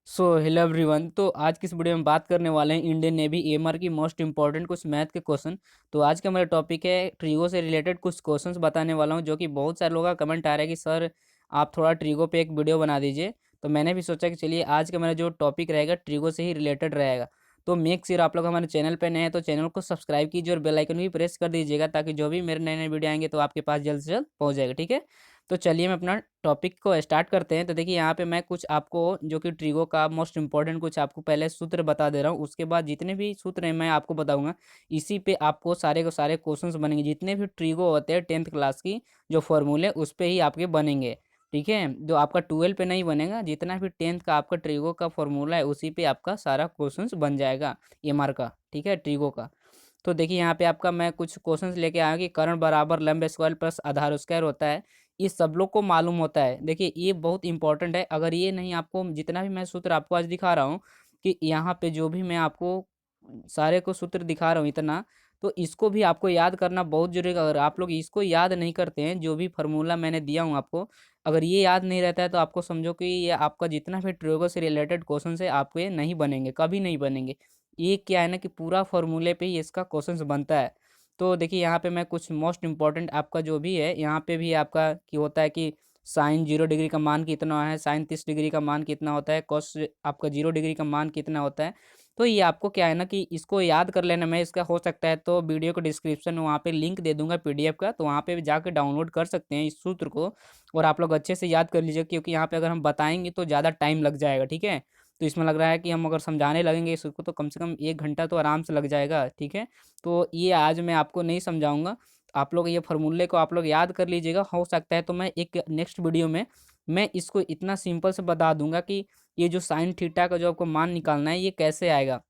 Hello everyone. तो आज की इस वीडियो में बात करने वाले हैं इंडियन नेवी एएमआर की मोस्ट इंपॉर्टेंट कुछ मैथ के क्वेश्चन। तो आज का हमारा टॉपिक है ट्रीगो से रिलेटेड कुछ क्वेश्चंस बताने वाला हूं, जो कि बहुत सारे लोगों का कमेंट आ रहा है कि सर आप थोड़ा ट्रीगो पे एक वीडियो बना दीजिए। तो मैंने भी सोचा कि चलिए आज का मेरा जो टॉपिक रहेगा ट्रीगो से ही रिलेटेड रहेगा। तो मेक श्योर आप लोग हमारे चैनल पर नए हैं तो चैनल को सब्सक्राइब कीजिए और बेल आइकन भी प्रेस कर दीजिएगा, ताकि जो भी मेरे नए नए वीडियो आएंगे तो आपके पास जल्द से जल्द पहुँच जाएगा। ठीक है, तो चलिए हम अपना टॉपिक को स्टार्ट करते हैं। तो देखिए यहाँ पे मैं कुछ आपको जो कि ट्रीगो का मोस्ट इंपॉर्टेंट कुछ आपको पहले सूत्र बता दे रहा हूँ। उसके बाद जितने भी सूत्र हैं मैं आपको बताऊंगा। इसी पे आपको सारे के सारे क्वेश्चंस बनेंगे, जितने भी ट्रीगो होते हैं 10th क्लास की जो फॉर्मूले उस पे ही आपके बनेंगे। ठीक है, जो आपका 12 पे नहीं बनेगा, जितना भी 10th का आपका ट्रीगो का फॉर्मूला है उसी पे आपका सारा क्वेश्चन बन जाएगा एमआर का। ठीक है, ट्रीगो का। तो देखिए यहाँ पे आपका मैं कुछ क्वेश्चंस लेके आया कि कर्ण बराबर लंब स्क्वायर प्लस आधार स्क्वायर होता है। ये सब लोग को मालूम होता है। देखिए ये बहुत इंपॉर्टेंट है। अगर ये नहीं, आपको जितना भी मैं सूत्र आपको आज दिखा रहा हूँ कि यहाँ पे जो भी मैं आपको सारे को सूत्र दिखा रहा हूँ इतना, तो इसको भी आपको याद करना बहुत जरूरी है। अगर आप लोग इसको याद नहीं करते हैं, जो भी फार्मूला मैंने दिया हूँ आपको, अगर ये याद नहीं रहता है तो आपको समझो कि ये आपका जितना भी ट्रिगो से रिलेटेड क्वेश्चन है आपको ये नहीं बनेंगे, कभी नहीं बनेंगे। ये क्या है ना कि पूरा फॉर्मूले पे ही इसका क्वेश्चन बनता है। तो देखिए यहाँ पे मैं कुछ मोस्ट इंपॉर्टेंट आपका जो भी है, यहाँ पे भी आपका कि होता है कि साइन 0 डिग्री का मान कितना है, साइन 30 डिग्री का मान कितना होता है, कॉस आपका 0 डिग्री का मान कितना होता है। तो ये आपको क्या है ना कि इसको याद कर लेना। मैं इसका हो सकता है तो वीडियो को डिस्क्रिप्शन में वहाँ पे लिंक दे दूंगा पीडीएफ का, तो वहाँ पे भी जाकर डाउनलोड कर सकते हैं इस सूत्र को, और आप लोग अच्छे से याद कर लीजिए, क्योंकि यहाँ पे अगर हम बताएंगे तो ज़्यादा टाइम लग जाएगा। ठीक है, तो इसमें लग रहा है कि हम अगर समझाने लगेंगे इसको तो कम से कम 1 घंटा तो आराम से लग जाएगा। ठीक है, तो ये आज मैं आपको नहीं समझाऊंगा। आप लोग ये फार्मूले को आप लोग याद कर लीजिएगा। हो सकता है तो मैं एक नेक्स्ट वीडियो में मैं इसको इतना सिंपल से बता दूंगा कि ये जो साइन थीटा का जो आपको मान निकालना है ये कैसे आएगा,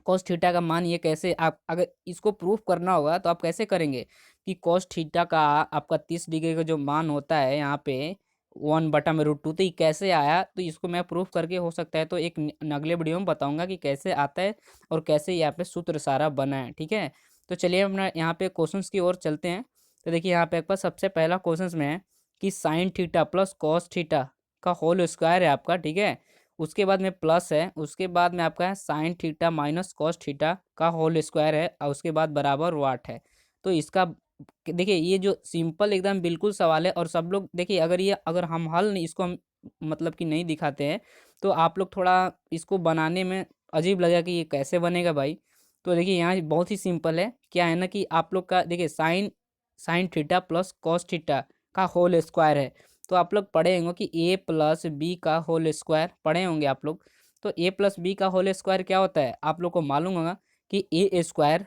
कॉस थीटा का मान ये कैसे, आप अगर इसको प्रूफ करना होगा तो आप कैसे करेंगे कि कॉस थीटा का आपका 30 डिग्री का जो मान होता है यहाँ पे 1/√2, तो ये कैसे आया, तो इसको मैं प्रूफ करके हो सकता है तो एक अगले वीडियो में बताऊंगा कि कैसे आता है और कैसे यहाँ पे सूत्र सारा बना है। ठीक है, तो चलिए अपना यहाँ पे क्वेश्चंस की ओर चलते हैं। तो देखिए यहाँ पे एक बार सबसे पहला क्वेश्चन में है कि sine theta plus cos theta का होल स्क्वायर है आपका। ठीक है, उसके बाद में प्लस है, उसके बाद में आपका है sign theta minus cos theta का होल स्क्वायर है, और उसके बाद बराबर वाट है। तो इसका देखिए ये जो सिंपल एकदम बिल्कुल सवाल है, और सब लोग देखिए अगर हम हल नहीं इसको हम मतलब कि नहीं दिखाते हैं तो आप लोग थोड़ा इसको बनाने में अजीब लगेगा कि ये कैसे बनेगा भाई। तो देखिए यहाँ बहुत ही सिंपल है। क्या है ना कि आप लोग का देखिए sine sine theta plus cos theta का होल स्क्वायर है। तो आप लोग पढ़े होंगे कि ए प्लस बी का होल स्क्वायर पढ़े होंगे आप लोग। तो ए प्लस बी का होल स्क्वायर क्या होता है आप लोग को मालूम होगा कि A square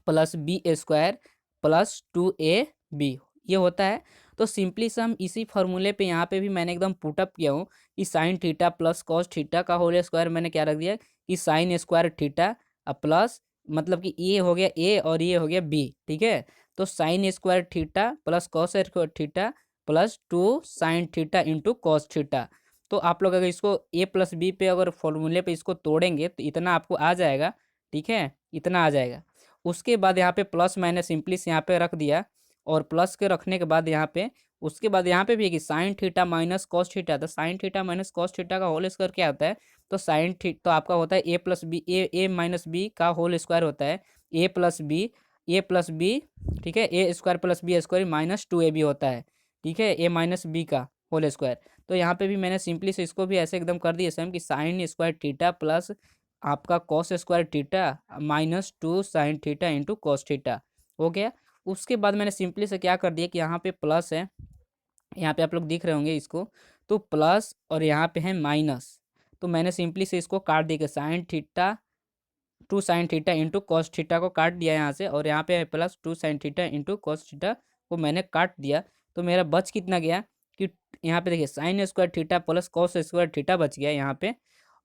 plus B square plus 2ab ये होता है। तो सिंपली से हम इसी फॉर्मूले पे यहाँ पे भी मैंने एकदम पुटअप किया हूँ कि sine theta plus cos theta का होल स्क्वायर मैंने क्या रख दिया कि साइन स्क्वायर थीटा प्लस मतलब कि ये हो गया ए और ये हो गया बी। ठीक है, तो sine square theta plus cos square theta plus 2 sin theta into cos theta. तो आप लोग अगर इसको ए प्लस बी पे अगर फॉर्मूले पे इसको तोड़ेंगे तो इतना आपको आ जाएगा। ठीक है, इतना आ जाएगा। उसके बाद यहाँ पे प्लस मैंने सिंपली से यहाँ पे रख दिया, और प्लस के रखने के बाद यहाँ पे उसके बाद यहाँ पे भी है कि sine theta minus cos theta, तो sine theta minus cos theta का होल स्क्वायर क्या होता है, तो साइन थीटा तो आपका होता है A plus B A minus B का होल स्क्वायर होता है ए प्लस बी। ठीक है, A square plus B square minus 2ab होता है। ठीक है, ए माइनस बी का होल स्क्वायर। तो यहाँ पे भी मैंने सिंपली से इसको भी ऐसे एकदम कर दिया सेम कि साइन स्क्वायर थीटा प्लस आपका cos square theta minus 2 sin theta into cos theta हो गया। उसके बाद मैंने सिंपली से क्या कर दिया कि यहाँ पे प्लस है, यहाँ पे आप लोग दिख रहे होंगे इसको, तो प्लस और यहाँ पे है माइनस। तो मैंने सिंपली से इसको काट दिया कि sine theta 2 sin theta into cos theta को काट दिया यहाँ से, और यहाँ पे है plus 2 sin theta into cos theta को मैंने काट दिया। तो मेरा बच कितना गया कि यहाँ पे देखिए sine square theta plus cos square theta बच गया यहाँ पे,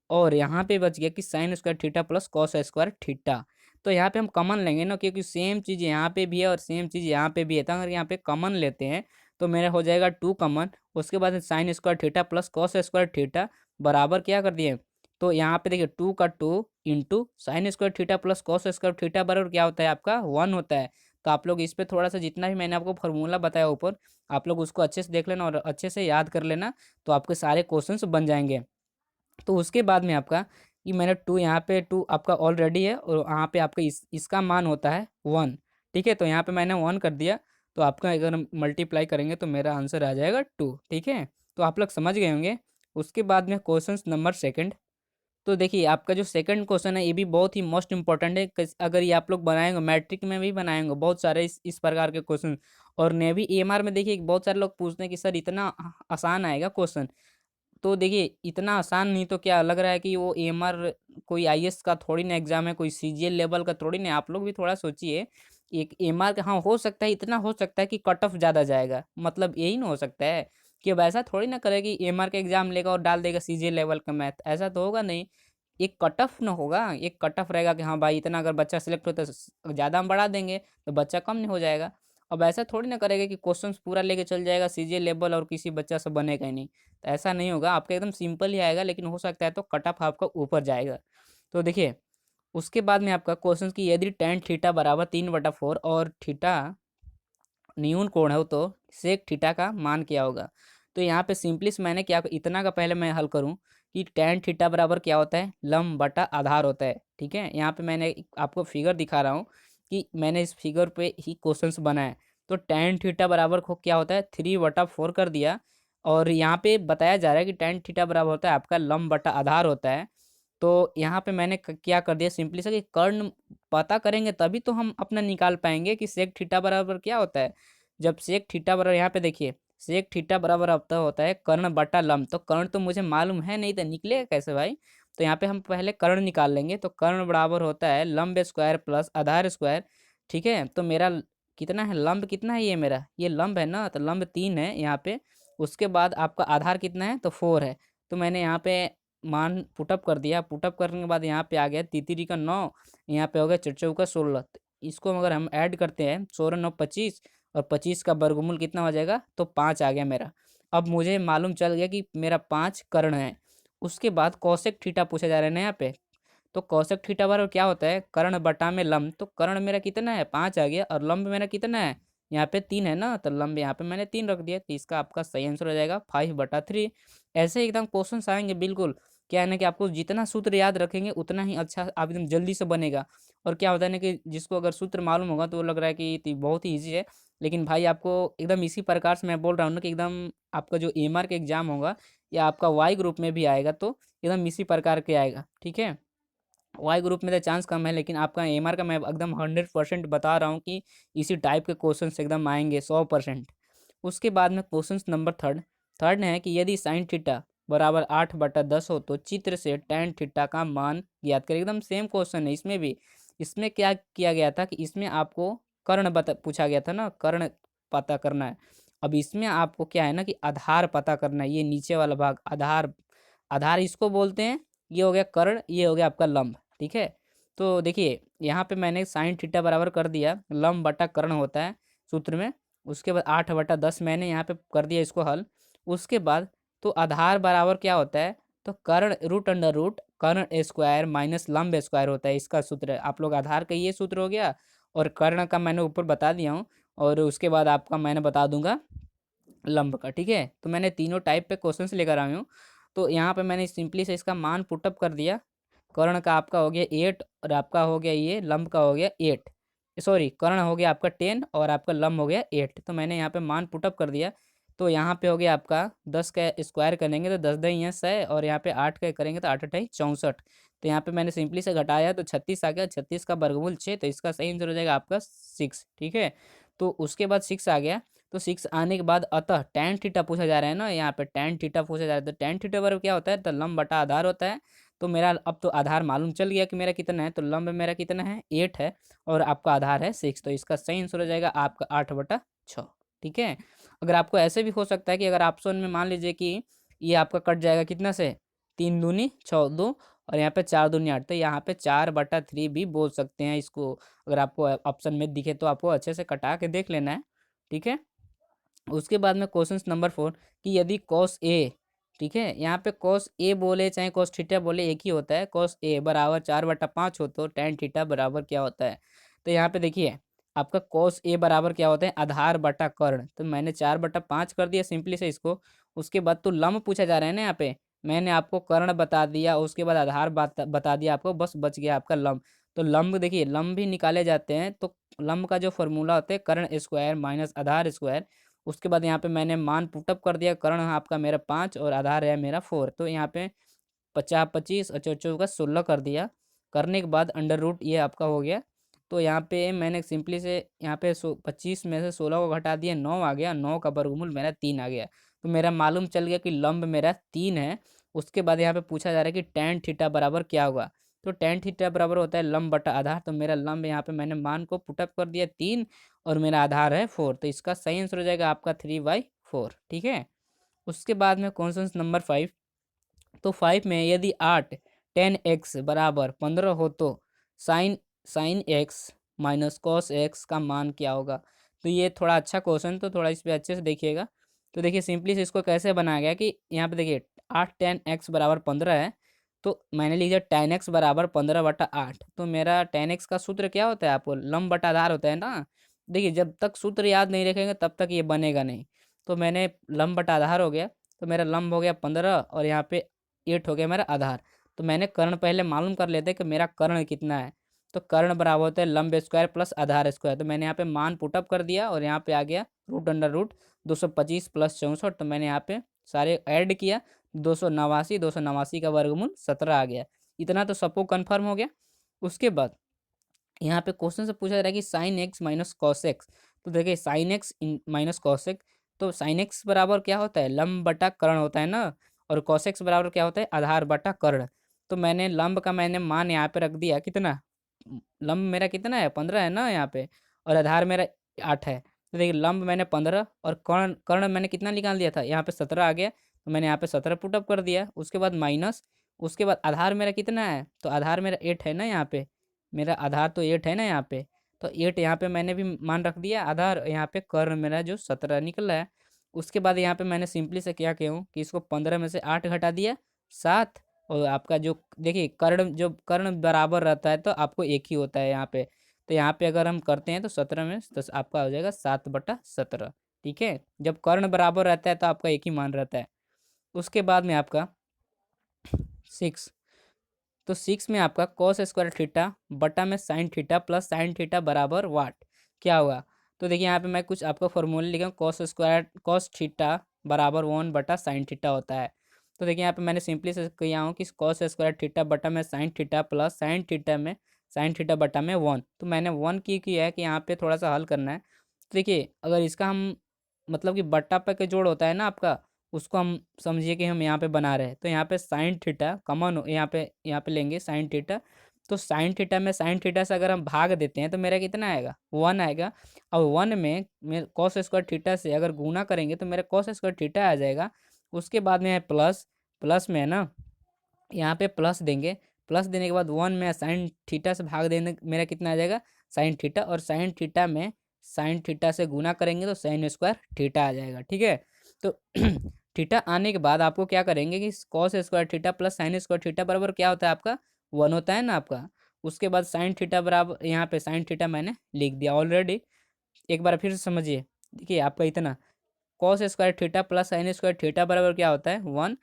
और यहाँ पे बच गया कि sine square theta plus cos square theta. तो यहाँ पे हम कॉमन लेंगे ना, क्योंकि सेम चीज़ यहाँ पे भी है और सेम चीज़ यहाँ पे भी है, तो अगर यहाँ पे कॉमन लेते हैं तो मेरा हो जाएगा 2 कॉमन। उसके बाद sine square theta plus cos square theta बराबर क्या कर दिए, तो यहाँ पे देखिए 2 का 2 into sine square theta plus cos square theta बराबर क्या होता है आपका 1 होता है। तो आप लोग इस पे थोड़ा सा जितना भी मैंने आपको फार्मूला बताया ऊपर, आप लोग उसको अच्छे से देख लेना और अच्छे से याद कर लेना, तो आपके सारे क्वेश्चंस बन जाएंगे। तो उसके बाद में आपका कि मैंने टू यहाँ पे टू आपका ऑलरेडी है और यहाँ पे आपका इसका मान होता है 1। ठीक है, तो यहाँ पे मैंने 1 कर दिया, तो आपका अगर मल्टीप्लाई करेंगे तो मेरा आंसर आ जाएगा 2। ठीक है, तो आप लोग समझ गए होंगे। उसके बाद में क्वेश्चन नंबर सेकंड। तो देखिए आपका जो सेकंड क्वेश्चन है ये भी बहुत ही मोस्ट इंपॉर्टेंट है। अगर ये आप लोग बनाएंगे, मैट्रिक में भी बनाएंगे बहुत सारे इस प्रकार के क्वेश्चन, और नेवी एएमआर में देखिए बहुत सारे लोग पूछते हैं कि सर इतना आसान आएगा क्वेश्चन। तो देखिए इतना आसान नहीं तो क्या लग रहा है कि वो एएमआर कोई आईएएस का थोड़ी ना एग्जाम है, कोई सीजीएल लेवल का थोड़ी ना। आप लोग भी थोड़ा सोचिए, एक एएमआर का हाँ हो सकता है, इतना हो सकता है कि कट ऑफ ज़्यादा जाएगा, मतलब यही ना हो सकता है कि अब ऐसा थोड़ी ना करे कि एएमआर का एग्जाम लेगा और डाल देगा सीजीएल लेवल का मैथ, ऐसा तो होगा नहीं। एक कट ऑफ ना होगा, एक कट ऑफ रहेगा कि हाँ भाई इतना अगर बच्चा सिलेक्ट होता है ज़्यादा हम बढ़ा देंगे तो बच्चा कम नहीं हो जाएगा। अब ऐसा थोड़ी ना करेगा कि क्वेश्चंस पूरा लेके चल जाएगा सीजीएल लेवल और किसी बच्चा से बनेगा ही नहीं। तो ऐसा नहीं होगा, आपका एकदम सिंपल ही आएगा, लेकिन हो सकता है तो कट ऑफ आपका ऊपर जाएगा। तो देखिए उसके बाद में आपका क्वेश्चन की यदि टेन थीटा बराबर 3/4 और थीटा न्यून कोण हो तो सेक थीटा का मान क्या होगा। तो यहाँ पे सिंपली से मैंने क्या इतना का पहले मैं हल करूँ कि टेन थीटा बराबर क्या होता है, लंब बटा आधार होता है। ठीक है, यहाँ पे मैंने आपको फिगर दिखा रहा हूँ कि मैंने इस फिगर पे ही क्वेश्चंस बनाए। तो टेन थीटा बराबर को क्या होता है 3/4 कर दिया, और यहाँ पे बताया जा रहा है कि टेन थीटा बराबर होता है आपका लंब बटा आधार होता है। तो यहाँ पे मैंने क्या कर दिया सिंपली से कि कर्ण पता करेंगे तभी तो हम अपना निकाल पाएंगे कि सेक थीटा बराबर क्या होता है। जब सेक थीटा बराबर यहाँ पे देखिए सेक थीटा बराबर अब तो होता है कर्ण बटा लंब, तो कर्ण तो मुझे मालूम है नहीं तो निकलेगा कैसे भाई। तो यहाँ पे हम पहले कर्ण निकाल लेंगे, तो कर्ण बराबर होता है लंब स्क्वायर प्लस आधार स्क्वायर। ठीक है, तो मेरा कितना है, लंब कितना है, ये मेरा ये लंब है ना, तो लंब 3 है यहाँ पे। उसके बाद आपका आधार कितना है, तो 4 है। तो मैंने यहाँ पे मान पुटअप कर दिया, पुटअप करने के बाद यहाँ पे आ गया तितरी का 9, यहाँ पे हो गया चौचौ का 16। इसको अगर हम ऐड करते हैं 16 9 25, और 25 का वर्गमूल कितना हो जाएगा, तो 5 आ गया मेरा। अब मुझे मालूम चल गया कि मेरा 5 कर्ण है। उसके बाद कौशिक थीटा पूछा जा रहा है ना यहाँ पे। तो कौशिक थीटा बराबर क्या होता है, कर्ण बटा में लंब। तो कर्ण मेरा कितना है 5 आ गया, और लंब मेरा कितना है यहाँ पे 3 है ना, तो लंब यहाँ पे मैंने 3 रख दिया। तो इसका आपका सही आंसर हो जाएगा 5/3। ऐसे एकदम क्वेश्चन आएंगे बिल्कुल। क्या है ना कि आपको जितना सूत्र याद रखेंगे उतना ही अच्छा आप एकदम जल्दी से बनेगा। और क्या होता है ना कि जिसको अगर सूत्र मालूम होगा तो वो लग रहा है कि बहुत ही ईजी है, लेकिन भाई आपको एकदम इसी प्रकार से मैं बोल रहा हूँ ना कि एकदम आपका जो एमआर का एग्जाम होगा या आपका वाई ग्रुप में भी आएगा तो एकदम इसी प्रकार के आएगा। ठीक है, वाई ग्रुप में तो चांस कम है, लेकिन आपका एमआर का मैं एकदम 100% बता रहा हूँ कि इसी टाइप के क्वेश्चन एकदम आएंगे 100%। उसके बाद में क्वेश्चन नंबर थर्ड। थर्ड है कि यदि साइन थीटा बराबर 8/10 हो तो चित्र से टेन थीटा का मान ज्ञात करें। एकदम सेम क्वेश्चन है इसमें भी। इसमें क्या किया गया था कि इसमें आपको कर्ण बता पूछा गया था ना, कर्ण पता करना है। अब इसमें आपको क्या है ना कि आधार पता करना है, ये नीचे वाला भाग आधार, आधार इसको बोलते हैं। ये हो गया कर्ण, ये हो गया आपका लंब। ठीक है, तो देखिए यहाँ पे मैंने साइन थीटा बराबर कर दिया लंब बटा कर्ण होता है सूत्र में। उसके बाद 8/10 मैंने यहाँ पे कर दिया इसको हल। उसके बाद तो आधार बराबर क्या होता है, तो कर्ण रूट अंडर रूट कर्ण स्क्वायर माइनस लंब स्क्वायर होता है, इसका सूत्र है। आप लोग आधार का ये सूत्र हो गया, और कर्ण का मैंने ऊपर बता दिया हूँ, और उसके बाद आपका मैंने बता दूंगा लंब का। ठीक है, तो मैंने तीनों टाइप पे क्वेश्चंस लेकर आया हूँ। तो यहाँ पे मैंने सिंपली से इसका मान पुटअप कर दिया। कर्ण का आपका हो गया 8, और आपका हो गया ये लंब का हो गया 8। सॉरी, कर्ण हो गया आपका 10 और आपका लंब हो गया 8। तो मैंने यहाँ पे मान पुटअप कर दिया। तो यहाँ पे हो गया आपका 10 का स्क्वायर करेंगे तो 10 दही है 100, और यहाँ पे 8 का करेंगे तो 8 8 64। तो यहाँ पे मैंने सिंपली से घटाया तो 36 आ गया, 36 का वर्गमूल 6, तो इसका सही आंसर हो जाएगा आपका 6। ठीक है, तो उसके बाद 6 आ गया। तो 6 आने के बाद अतः टैन थीटा पूछा जा रहा है ना, यहाँ पे टैन थीटा पूछा जा रहा है। तो टैन थीटा बराबर क्या होता है, तो लंब बटा आधार होता है। तो मेरा अब तो आधार मालूम चल गया कि मेरा कितना है, तो लंब मेरा कितना है 8 है, और आपका आधार है 6। तो इसका सही आंसर हो जाएगा आपका 8/6। ठीक है, अगर आपको ऐसे भी हो सकता है कि अगर ऑप्शन में मान लीजिए कि ये आपका कट जाएगा कितना से, 3 दूनी 6 2, और यहाँ पे 4 दूनी 8, तो यहाँ पे 4/3 भी बोल सकते हैं इसको। अगर आपको ऑप्शन में दिखे तो आपको अच्छे से कटा के देख लेना है। ठीक है, उसके बाद में क्वेश्चन नंबर 4 कि यदि कॉस ए, ठीक है यहाँ पे कॉस ए बोले चाहे कॉस थीटा बोले एक ही होता है, कॉस ए बराबर 4/5 हो तो टेन थीटा बराबर क्या होता है। तो यहाँ पे देखिए आपका कॉस ए बराबर क्या होता है, आधार बटा कर्ण। तो मैंने 4/5 कर दिया सिंपली से इसको। उसके बाद तो लंब पूछा जा रहा है ना यहाँ पे, मैंने आपको कर्ण बता दिया, उसके बाद आधार बता दिया आपको, बस बच गया आपका लंब। तो लंब देखिए, लंब भी निकाले जाते हैं, तो लंब का जो फॉर्मूला होता है कर्ण स्क्वायर माइनस आधार स्क्वायर। उसके बाद यहाँ पे मैंने मान पुटअप कर दिया, कर्ण आपका मेरा 5 और आधार है मेरा 4। तो यहाँ पे 50 25 और चौका 16 कर दिया। करने के बाद अंडर रूट ये आपका हो गया। तो यहाँ पे मैंने सिंपली से यहाँ पे 25 में से 16 को घटा दिया, 9 आ गया, 9 का वर्गमूल मेरा 3 आ गया। तो मेरा मालूम चल गया कि लंब मेरा 3 है। उसके बाद यहाँ पे पूछा जा रहा है कि टेन थीटा बराबर क्या होगा। तो टेन थीटा बराबर होता है लंब बटा आधार। तो मेरा लंब यहाँ पे मैंने मान को पुटअप कर दिया 3, और मेरा आधार है 4। तो इसका सही आंसर हो जाएगा आपका 3/4। ठीक है। उसके बाद में क्वेश्चन नंबर 5। तो 5 में यदि 8 10x बराबर 15 हो तो sine sine x minus cos x का मान क्या होगा। तो ये थोड़ा अच्छा क्वेश्चन, तो थोड़ा इस पर अच्छे से देखिएगा। तो देखिए सिंपली से इसको कैसे बनाया गया कि यहाँ पे देखिए 8 10x बराबर 15 है। तो मैंने लिखा 10x बराबर 15/8। तो मेरा 10x का सूत्र क्या होता है, आपको लंब बटा आधार होता है ना। देखिए जब तक सूत्र याद नहीं रखेंगे तब तक ये बनेगा नहीं। तो मैंने लंब बटा आधार हो गया, तो मेरा लंब हो गया 15 और यहाँ पे 8 हो गया मेरा आधार। तो मैंने कर्ण पहले मालूम कर लेते कि मेरा कर्ण कितना है। तो कर्ण बराबर होता है लंब स्क्वायर प्लस आधार स्क्वायर। तो मैंने यहाँ पे मान पुटअप कर दिया, और यहाँ पे आ गया रूट अंडर रूट 225 प्लस 64। तो मैंने यहाँ पे सारे ऐड किया, 289, 289 का वर्गमूल 17 आ गया। इतना तो सबको कन्फर्म हो गया। उसके बाद यहाँ पे क्वेश्चन से पूछा जा रहा है कि sign x minus cos x. तो देखिए sign x minus cos x, तो साइन एक्स बराबर क्या होता है, लंब बटा कर्ण होता है ना। और कॉस एक्स बराबर क्या होता है, आधार बटा कर्ण। तो मैंने लंब का मैंने मान यहाँ पे रख दिया कितना, लंब मेरा कितना है 15 है ना यहाँ पे, और आधार मेरा 8 है। तो देखिए लंब मैंने 15 और कर्ण कर्ण मैंने कितना निकाल दिया था, यहाँ पे 17 आ गया। तो मैंने यहाँ पे 17 पुटअप कर दिया। उसके बाद माइनस, उसके बाद आधार मेरा कितना है, तो आधार मेरा 8 है ना यहाँ पे, मेरा आधार तो 8 है ना यहाँ पे। तो 8 यहाँ पे मैंने भी मान रख दिया आधार, यहाँ पे कर्ण मेरा जो 17 निकल रहा है। उसके बाद यहाँ पे मैंने सिंपली से क्या कहूँ कि इसको 15 में से 8 घटा दिया 7। और आपका जो देखिए कर्ण, जो कर्ण बराबर रहता है तो आपको एक ही होता है यहाँ पे। तो यहाँ पे अगर हम करते हैं तो 17 में तो आपका हो जाएगा 7/17। ठीक है, जब कर्ण बराबर रहता है तो आपका एक ही मान रहता है। उसके बाद में आपका 6। तो 6 में आपका कॉस स्क्वायर थीटा बटा में sign theta plus sine theta बराबर वाट क्या होगा। तो देखिए यहाँ पे मैं कुछ आपका फॉर्मूला लिखा हूँ, कॉस स्क्वायर कॉस थीटा बराबर 1/साइन थीटा होता है। तो देखिए यहाँ पे मैंने सिंपली से किया हूँ कि कॉस स्क्वायर थीटा बटा में sign theta plus sine theta में साइन थीटा बटा में 1। तो मैंने 1 की किया है कि यहाँ पे थोड़ा सा हल करना है। तो देखिए अगर इसका हम मतलब कि बट्टा पे के जोड़ होता है ना आपका, उसको हम समझिए कि हम यहाँ पे बना रहे हैं। तो यहाँ पे साइन थीटा कॉमन हो, यहाँ पे लेंगे साइन थीटा। तो साइन थीटा में साइन थीटा से अगर हम भाग देते हैं तो मेरा कितना आएगा, 1 आएगा। और 1 में मेरे कॉस स्क्वायर थीटा से अगर गुना करेंगे तो मेरा कॉस स्क्वायर थीटा आ जाएगा। उसके बाद में है प्लस, प्लस में है ना, यहाँ पे प्लस देंगे। प्लस देने के बाद 1 में साइन थीटा से भाग देने मेरा कितना आ जाएगा, साइन थीटा। और साइन थीटा में साइन थीटा से गुना करेंगे तो साइन स्क्वायर थीटा आ जाएगा। ठीक है। तो थीटा आने के बाद आपको क्या करेंगे कि cos square theta plus sine square theta बराबर क्या होता है आपका, 1 होता है ना आपका। उसके बाद साइन थीटा बराबर, यहाँ पे साइन थीटा मैंने लिख दिया ऑलरेडी। एक बार फिर से समझिए, देखिए आपका इतना cos square theta plus sine square theta बराबर क्या होता है, 1।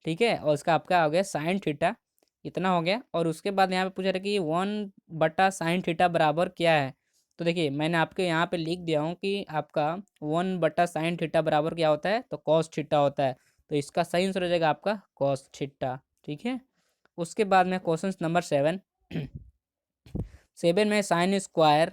ठीक है, और उसका आपका हो गया साइन थीटा, इतना हो गया। और उसके बाद यहाँ पे पूछा रहा कि 1/साइन थीटा बराबर क्या है। तो देखिए मैंने आपके यहाँ पे लिख दिया हूँ कि आपका 1/साइन थीटा बराबर क्या होता है, तो कॉस थीटा होता है। तो इसका सही आंसर हो जाएगा आपका कॉस थीटा। ठीक है। उसके बाद में क्वेश्चन नंबर 7। 7 में sine square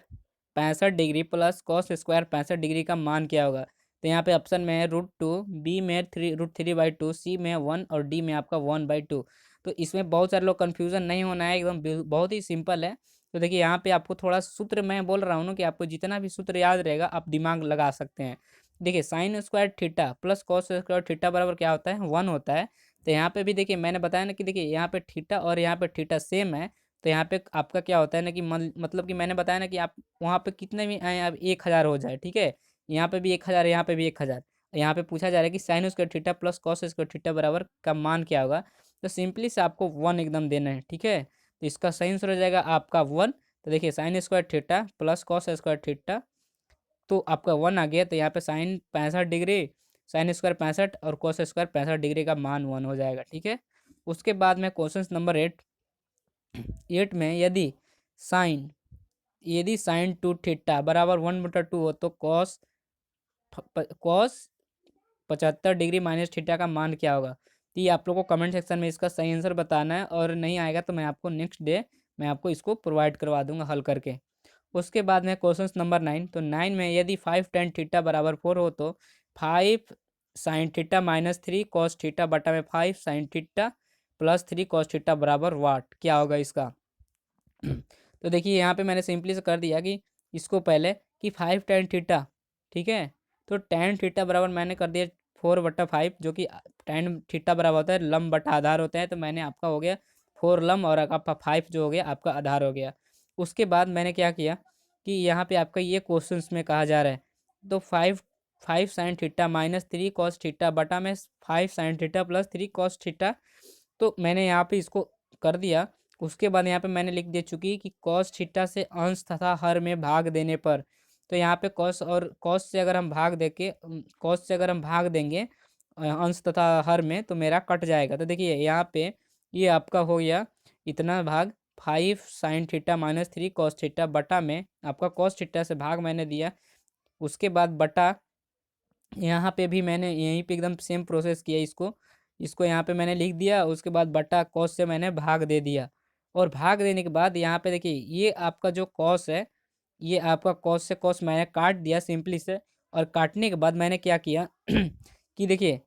65 degree plus cos square 65 degree का मान क्या होगा। तो यहाँ पे ऑप्शन में है √2, बी में √3/2, सी में 1 और डी में आपका 1/2। तो इसमें बहुत सारे लोग कन्फ्यूज़न नहीं होना है, एकदम बहुत ही सिंपल है। तो देखिए यहाँ पे आपको थोड़ा सूत्र मैं बोल रहा हूँ ना कि आपको जितना भी सूत्र याद रहेगा आप दिमाग लगा सकते हैं। देखिए sine square theta plus cos square theta बराबर क्या होता है, 1 होता है। तो यहाँ पे भी देखिए मैंने बताया ना कि देखिए यहाँ पे थीटा और यहाँ पे थीटा सेम है। तो यहाँ पे आपका क्या होता है ना कि मतलब कि मैंने बताया ना कि आप वहाँ पे कितने भी आए, अब 1000 हो जाए। ठीक है, यहाँ पे भी 1000, यहाँ पे भी 1000। यहाँ पे पूछा जा रहा है कि sine square theta plus cos square theta बराबर का मान क्या होगा। तो सिंपली से आपको 1 एकदम देना है। ठीक है, तो इसका सही आंसर हो जाएगा आपका 1। तो देखिए sine square theta plus cos square theta, तो आपका 1 आ गया। तो यहाँ पे साइन 65 डिग्री, साइन स्क्वायर 65 और कॉस स्क्वायर 65 डिग्री का मान 1 हो जाएगा। ठीक है। उसके बाद में क्वेश्चन नंबर 8 में यदि साइन 2 थीटा बराबर 1/2 हो तो कॉस 75 डिग्री माइनस थीटा का मान क्या होगा। तो ये आप लोग को कमेंट सेक्शन में इसका सही आंसर बताना है, और नहीं आएगा तो मैं आपको नेक्स्ट डे मैं आपको इसको प्रोवाइड करवा दूंगा हल करके। उसके बाद में क्वेश्चन नंबर 9, तो 9 में यदि 5 tan थीटा बराबर 4 हो तो 5 sin थीटा-3 cos थीटा बटा में 5 sin थीटा+3 cos थीटा बराबर वाट क्या होगा इसका। तो देखिए यहाँ पे मैंने सिंपली से कर दिया कि इसको पहले कि 5 tan थीटा, ठीक है, तो tan थीटा बराबर मैंने कर दिया 4/5, जो कि tan थीटा बराबर होता है लंब बटा आधार होता है। तो मैंने आपका हो गया 4 लंब और आपका 5 जो हो गया आपका आधार हो गया। उसके बाद मैंने क्या किया कि यहाँ पे आपका ये क्वेश्चन में कहा जा रहा है, तो 5 sin थीटा-3 cos थीटा बटा में 5 sin थीटा+3 cos थीटा, तो मैंने यहाँ पे इसको कर दिया। उसके बाद यहाँ पे मैंने लिख दे चुकी कि कॉस थीटा से अंश तथा हर में भाग देने पर, तो यहाँ पे कॉस से अगर हम कॉस से अगर हम भाग देंगे अंश तथा हर में, तो मेरा कट जाएगा। तो देखिए यहाँ पे ये आपका हो गया इतना भाग 5 sin थीटा-3 cos थीटा बटा में आपका कॉस थीटा से भाग मैंने दिया। उसके बाद बटा यहाँ पे भी मैंने यहीं पे एकदम सेम प्रोसेस किया, इसको इसको यहाँ पे मैंने लिख दिया। उसके बाद बटा कॉस से मैंने भाग दे दिया, और भाग देने के बाद यहाँ पे देखिए ये आपका जो कॉस है, ये आपका कॉस से कॉस मैंने काट दिया सिंपली से। और काटने के बाद मैंने क्या किया कि देखिए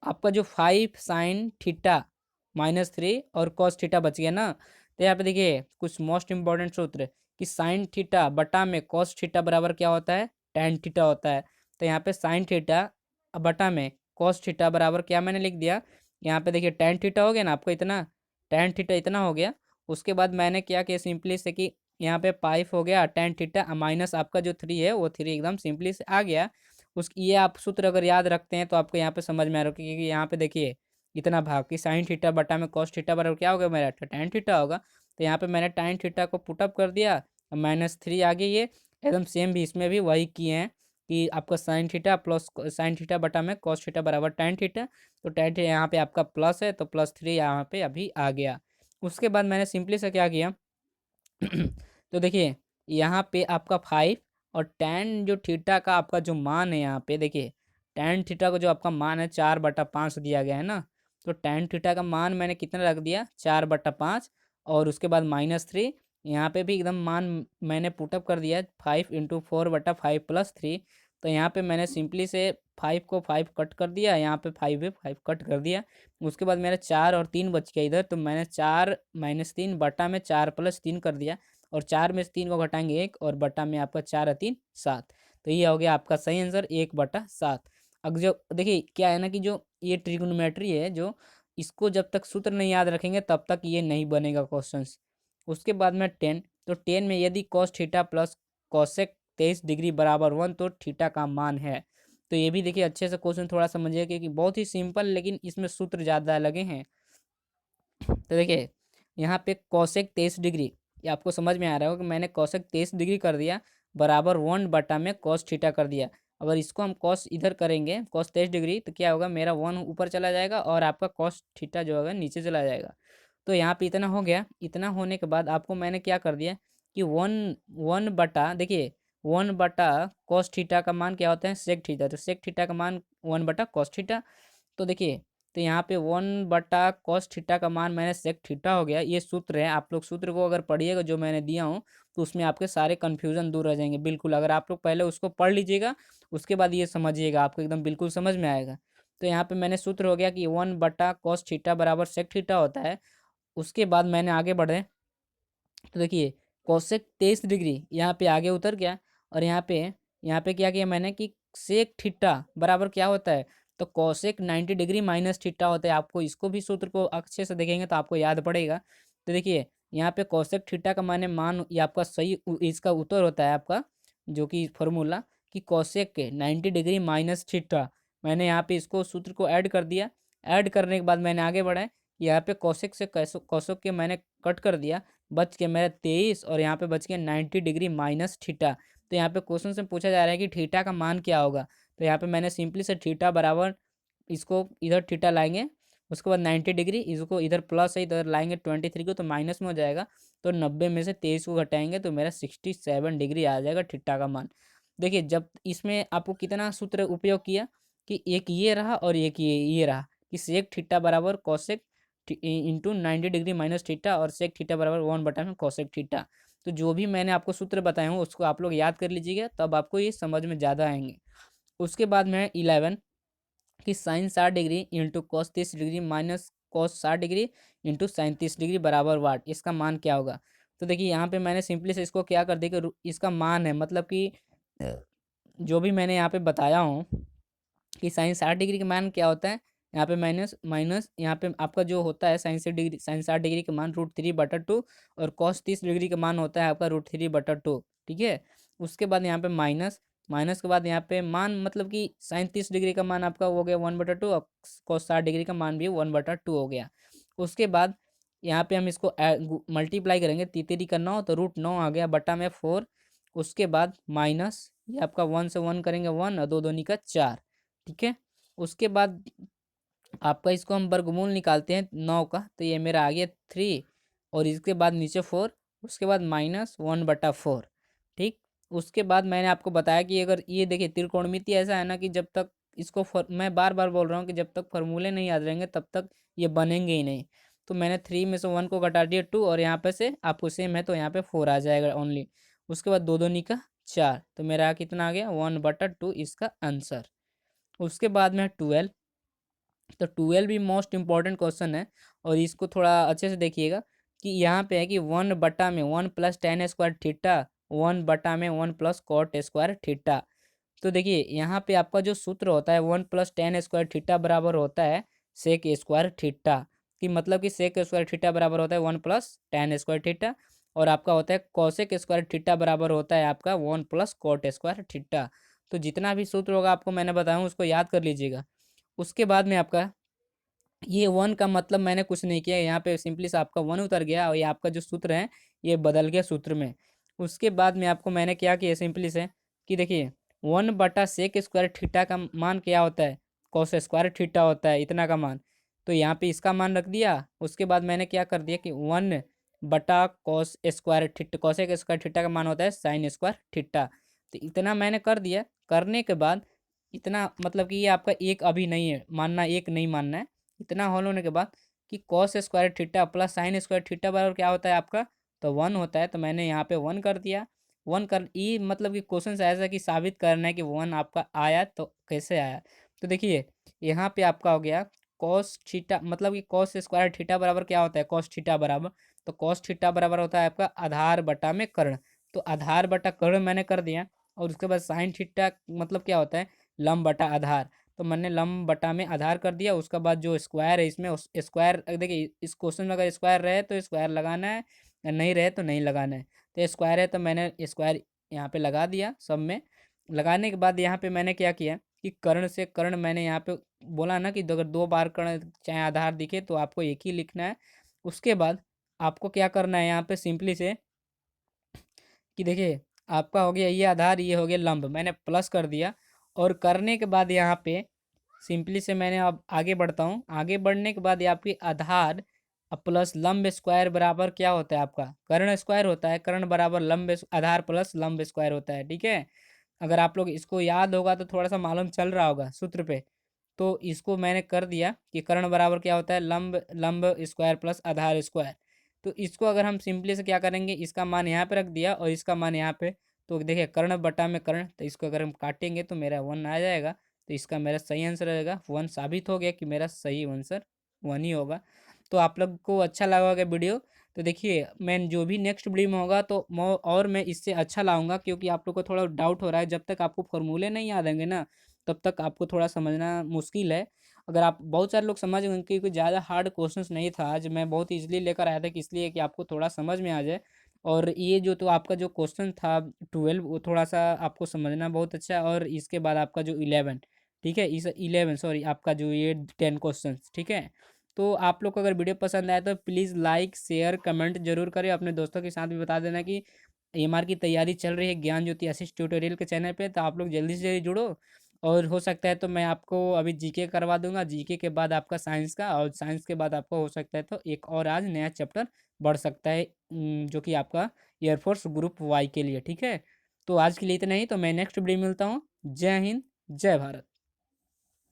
आपका जो 5 sin थीटा-3 और कॉस थीटा बच गया ना, तो यहाँ पे देखिए कुछ मोस्ट इंपॉर्टेंट सूत्र कि साइन थीटा बटा में कॉस थीटा बराबर क्या होता है, tan थीटा होता है। तो यहाँ पे साइन थीटा बटा में कॉस थीटा बराबर क्या मैंने लिख दिया, यहाँ पे देखिए tan थीटा हो गया ना आपको इतना, tan थीटा इतना हो गया। उसके बाद मैंने क्या किया सिंपली से कि यहाँ पे 5 हो गया tan थीटा माइनस आपका जो 3 है वो 3 एकदम सिंपली से आ गया। उस ये आप सूत्र अगर याद रखते हैं तो आपको यहाँ पे समझ में आ रहा है, क्योंकि यहाँ पे देखिए इतना भाग कि साइन थीटा बटा में कॉस थीटा बराबर क्या होगा मेरा, tan थीटा होगा। तो यहाँ पे मैंने tan थीटा को पुटअप कर दिया, -3 आ गई। ये एकदम सेम भी इसमें भी वही किए हैं कि आपका sign theta plus sine theta बटा में कॉस थीटा बराबर tan थीटा, तो tan थीटा यहाँ पे आपका प्लस है तो +3 यहाँ पे अभी आ गया। उसके बाद मैंने सिंपली से क्या किया तो देखिए यहाँ पे आपका 5 और tan जो थीटा का आपका जो मान है, यहाँ पे देखिए tan थीटा का जो आपका मान है 4/5 दिया गया है ना, तो tan थीटा का मान मैंने कितना रख दिया 4/5, और उसके बाद -3 यहाँ पे भी एकदम मान मैंने पुटअप कर दिया 5 × 4/5 + 3। तो यहाँ पे मैंने सिंपली से 5 को 5 कट कर दिया, यहाँ पे 5 है 5 कट कर दिया। उसके बाद मेरा 4 और 3 बच गया इधर, तो मैंने 4 -3 बटा में 4 + 3 कर दिया, और 4 में से 3 को घटाएंगे 1, और बटा में आपका 4 और 3 7। तो ये हो गया आपका सही आंसर 1/7। अब जो देखिए क्या है ना कि जो ये ट्रिग्नोमेट्री है, जो इसको जब तक सूत्र नहीं याद रखेंगे तब तक ये नहीं बनेगा क्वेश्चंस। उसके बाद में 10, तो 10 में यदि cos theta plus cosec 23 degree बराबर 1 तो थीटा का मान है। तो ये भी देखिए अच्छे से क्वेश्चन थोड़ा समझिए, क्योंकि बहुत ही सिंपल लेकिन इसमें सूत्र ज़्यादा लगे हैं। तो देखिए यहाँ पे कॉसेक 23 डिग्री, ये आपको समझ में आ रहा होगा कि मैंने कॉसेक 23 डिग्री कर दिया बराबर 1 बटा में कॉस थीटा कर दिया। अगर इसको हम कॉस इधर करेंगे कॉस 23 डिग्री, तो क्या होगा मेरा 1 ऊपर चला जाएगा और आपका कॉस थीटा जो होगा नीचे चला जाएगा। तो यहाँ पे इतना हो गया। इतना होने के बाद आपको मैंने क्या कर दिया कि वन वन बटा देखिए 1 बटा कॉस थीटा का मान क्या होता है सेक थीटा, तो सेक थीटा का मान 1 बटा कॉस थीटा। तो देखिए तो यहाँ पे 1 बटा कॉस थीटा का मान मैंने सेक थीटा हो गया। ये सूत्र है, आप लोग सूत्र को अगर पढ़िएगा जो मैंने दिया हूँ तो उसमें आपके सारे कन्फ्यूजन दूर रह जाएंगे बिल्कुल। अगर आप लोग पहले उसको पढ़ लीजिएगा उसके बाद ये समझिएगा, आपको एकदम बिल्कुल समझ में आएगा। तो यहाँ पे मैंने सूत्र हो गया कि 1 बटा कॉस थीटा बराबर सेक थीटा होता है। उसके बाद मैंने आगे बढ़े, तो देखिए कोसेक 23 डिग्री यहाँ पे आगे उतर गया, और यहाँ पे क्या किया मैंने कि सेक थीटा बराबर क्या होता है, तो कोसेक 90 डिग्री माइनस थीटा होता है। आपको इसको भी सूत्र को अच्छे से देखेंगे तो आपको याद पड़ेगा। तो देखिए यहाँ पे कोसेक थीटा का माने मान ये आपका सही इसका उत्तर होता है आपका, जो कि फॉर्मूला कि कोसेक के 90 डिग्री माइनस थीटा। मैंने यहाँ पे इसको सूत्र को ऐड कर दिया। ऐड करने के बाद मैंने आगे बढ़ा यहाँ पे कौशिक से कौशिक के मैंने कट कर दिया, बच के मेरा 23 और यहाँ पे बच गया 90 डिग्री माइनस थीटा। तो यहाँ पे क्वेश्चन से पूछा जा रहा है कि थीटा का मान क्या होगा। तो यहाँ पे मैंने सिंपली से थीटा बराबर, इसको इधर थीटा लाएंगे, उसके बाद 90 डिग्री, इसको इधर प्लस है इधर लाएंगे 23 को तो माइनस में हो जाएगा। तो 90 में से 23 को घटाएंगे तो मेरा 67 डिग्री आ जाएगा थीटा का मान। देखिए जब इसमें आपको कितना सूत्र उपयोग किया कि एक ये रहा और एक ये रहा कि सेक थीटा बराबर cosec into 90 degree minus theta और सेक थीटा बराबर 1/में कॉसेक थीटा। तो जो भी मैंने आपको सूत्र बताया हूँ उसको आप लोग याद कर लीजिएगा, तब आपको ये समझ में ज़्यादा आएंगे। उसके बाद में 11 कि sine 60 degree into cos 30 degree minus cos 60 degree into sine 30 degree बराबर वाट, इसका मान क्या होगा। तो देखिए यहाँ पे मैंने सिंपली से इसको क्या कर दिया कि इसका मान है, मतलब कि जो भी मैंने यहाँ पे बताया हूँ कि साइन 60 डिग्री का मान क्या होता है, यहाँ पे माइनस माइनस यहाँ पे आपका जो होता है साइन 60 डिग्री का मान √3/2 और कॉस 30 डिग्री का मान होता है आपका √3/2। ठीक है। उसके बाद यहाँ पे माइनस, माइनस के बाद यहाँ पे मान, मतलब कि साइन 30 डिग्री का मान आपका हो गया 1/2 और कॉस 60 डिग्री का मान भी 1/2 हो गया। उसके बाद यहाँ पे हम इसको मल्टीप्लाई करेंगे, तीतरी का 9 तो √9 आ गया बटा में 4। उसके बाद माइनस ये आपका 1 से 1 करेंगे 1 और 2 दूनी का 4। ठीक है। उसके बाद आपका इसको हम वर्गमूल निकालते हैं 9 का, तो ये मेरा आ गया 3 और इसके बाद नीचे 4, उसके बाद -1/4। ठीक। उसके बाद मैंने आपको बताया कि अगर ये देखिए त्रिकोणमिति ऐसा है ना कि जब तक इसको मैं बार बार बोल रहा हूँ कि जब तक फॉर्मूले नहीं याद रहेंगे तब तक ये बनेंगे ही नहीं। तो मैंने 3 में से 1 को घटा दिया 2 और यहाँ पे से आपको सेम है तो यहाँ पे 4 आ जाएगा ओनली। उसके बाद 2 दूनी का 4, तो मेरा कितना आ गया 1/2 इसका आंसर। उसके बाद में 12, तो 12 भी मोस्ट इंपॉर्टेंट क्वेश्चन है और इसको थोड़ा अच्छे से देखिएगा कि यहाँ पे है कि 1/1 प्लस टेन स्क्वायर थीटा 1/में 1 प्लस कॉट स्क्वायर थीटा। तो देखिए यहाँ पे आपका जो सूत्र होता है 1 प्लस टेन स्क्वायर थीटा बराबर होता है सेक स्क्वायर थीटा, कि मतलब कि सेक स्क्वायर थीटा बराबर होता है 1 प्लस टेन स्क्वायर थीटा और आपका होता है कॉसेक स्क्वायर थीटा बराबर होता है आपका 1 प्लस कॉट स्क्वायर थीटा। तो जितना भी सूत्र होगा आपको मैंने बताया हूँ उसको याद कर लीजिएगा। उसके बाद में आपका ये 1 का मतलब मैंने कुछ नहीं किया, यहाँ पे सिंपली से आपका 1 उतर गया और ये आपका जो सूत्र है ये बदल गया सूत्र में। उसके बाद में आपको मैंने क्या किया सिंपली से कि देखिए 1/सेक स्क्वायर थीटा का मान क्या होता है, कॉस स्क्वायर थीटा होता है इतना का मान। तो यहाँ पे इसका मान रख दिया। उसके बाद मैंने क्या कर दिया कि 1/कॉस square theta, cosec square theta का मान होता है साइन स्क्वायर थीटा। तो इतना मैंने कर दिया। करने के बाद इतना मतलब कि ये आपका एक अभी नहीं है मानना, एक नहीं मानना है। इतना हॉल होने के बाद कि cos square theta plus sine square theta बराबर क्या होता है आपका, तो 1 होता है। तो मैंने यहाँ पे 1 कर दिया। 1 कर ये मतलब कि क्वेश्चन ऐसा कि साबित करना है कि 1 आपका आया, तो कैसे आया। तो देखिए यहाँ पे आपका हो गया कॉस थीटा, मतलब कि कॉस स्क्वायर थीटा बराबर क्या होता है कॉस थीटा बराबर, तो कॉस थीटा बराबर होता है आपका आधार बटा में कर्ण। तो आधार बटा कर्ण मैंने कर दिया। और उसके बाद साइन थीटा मतलब क्या होता है लंब बटा आधार, तो मैंने लंब बटा में आधार कर दिया। उसके बाद जो स्क्वायर है इसमें उस स्क्वायर, देखिए इस क्वेश्चन में अगर स्क्वायर रहे तो स्क्वायर लगाना है या नहीं रहे तो नहीं लगाना है। तो स्क्वायर है तो मैंने स्क्वायर यहाँ पे लगा दिया सब में। लगाने के बाद यहाँ पे मैंने क्या किया कि कर्ण से कर्ण मैंने यहाँ पे बोला ना कि अगर 2 बार कर्ण चाहे आधार दिखे तो आपको एक ही लिखना है। उसके बाद आपको क्या करना है यहाँ पे सिंपली से कि देखिए आपका हो गया ये आधार, ये हो गया लंब, मैंने प्लस कर दिया। और करने के बाद यहाँ पे सिंपली से मैंने अब आगे बढ़ता हूँ। आगे बढ़ने के बाद ये आपकी आधार अब प्लस लंब स्क्वायर बराबर क्या होता है आपका कर्ण स्क्वायर होता है। कर्ण बराबर आधार प्लस लंब स्क्वायर होता है। ठीक है। अगर आप लोग इसको याद होगा तो थोड़ा सा मालूम चल रहा होगा सूत्र पे। तो इसको मैंने कर दिया कि कर्ण बराबर क्या होता है लंब लंब स्क्वायर प्लस आधार स्क्वायर। तो इसको अगर हम सिंपली से क्या करेंगे, इसका मान यहाँ पे रख दिया और इसका मान यहाँ पे। तो देखिए कर्ण बटा में कर्ण, तो इसको अगर हम काटेंगे तो मेरा 1 आ जाएगा। तो इसका मेरा सही आंसर रहेगा 1। साबित हो गया कि मेरा सही आंसर 1 ही होगा। तो आप लोग को अच्छा लगा होगा वीडियो। तो देखिए मैं जो भी नेक्स्ट वीडियो में होगा तो मैं इससे अच्छा लाऊंगा, क्योंकि आप लोग को थोड़ा डाउट हो रहा है। जब तक आपको फॉर्मूले नहीं याद आएंगे ना तब तक आपको थोड़ा समझना मुश्किल है। अगर आप बहुत सारे लोग समझ गए क्योंकि ज़्यादा हार्ड क्वेश्चंस नहीं था, आज मैं बहुत ईजिली लेकर आया था कि इसलिए कि आपको थोड़ा समझ में आ जाए। और ये जो तो आपका जो क्वेश्चन था 12 वो थोड़ा सा आपको समझना बहुत अच्छा है। और इसके बाद आपका जो 11, ठीक है, इस 11 सॉरी आपका जो ये 10 क्वेश्चन, ठीक है। तो आप लोग को अगर वीडियो पसंद आए तो प्लीज़ लाइक, शेयर, कमेंट ज़रूर करें। अपने दोस्तों के साथ भी बता देना कि एएमआर की तैयारी चल रही है ज्ञान ज्योति आशीष ट्यूटोरियल के चैनल पे, तो आप लोग जल्दी से जल्दी जुड़ो। और हो सकता है तो मैं आपको अभी जीके करवा दूँगा, जीके के बाद आपका साइंस का, और साइंस के बाद आपका हो सकता है तो एक और आज नया चैप्टर बढ़ सकता है, जो कि आपका एयरफोर्स ग्रुप वाई के लिए, ठीक है? तो आज के लिए इतना ही, तो मैं नेक्स्ट वीडियो में मिलता हूँ। जय हिंद, जय भारत।